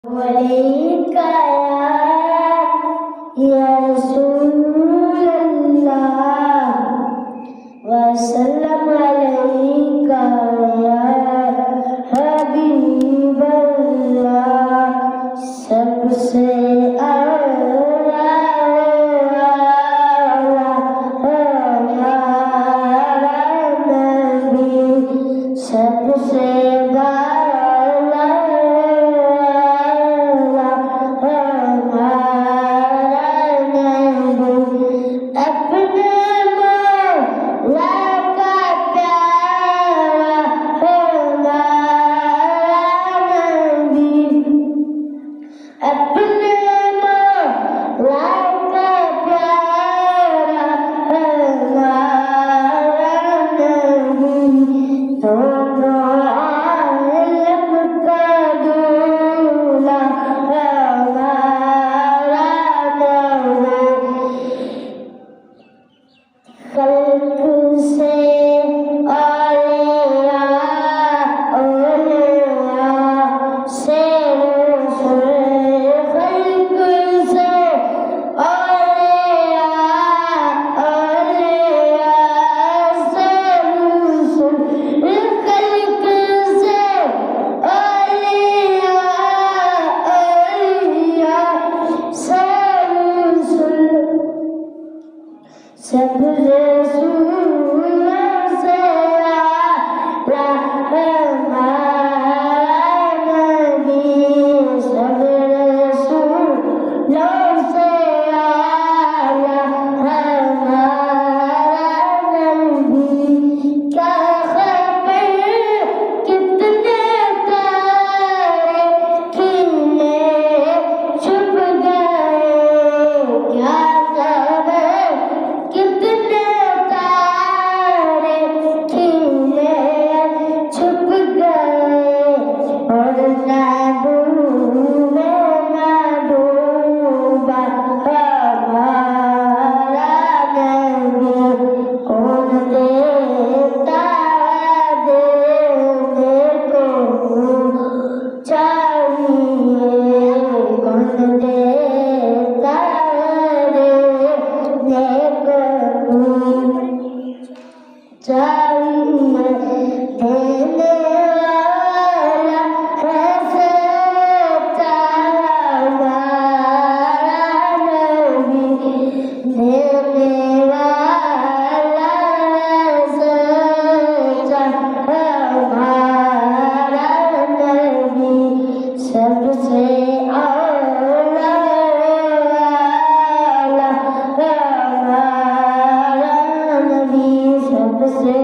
वलैका या रसूलल्लाह वसल्लम अलैका या हबीबल्लाह। सबसे आला हमारा नबी, सबसे सब रसूलों से आला हमारा नबी, सब रसूलों से आला हमारा नबी। क्या खबर कितने तारे खिले छुप गए, क्या कितने तारे खिले छुप गए, और ना डूबा हमारा नबी। कौन देता देने को चाहिए, कौन देता चाहिए, देने वाला है सच्चा हमारा नबी, देने वाला है सच्चा हमारा नबी। सबसे आला हमारा नबी, सबसे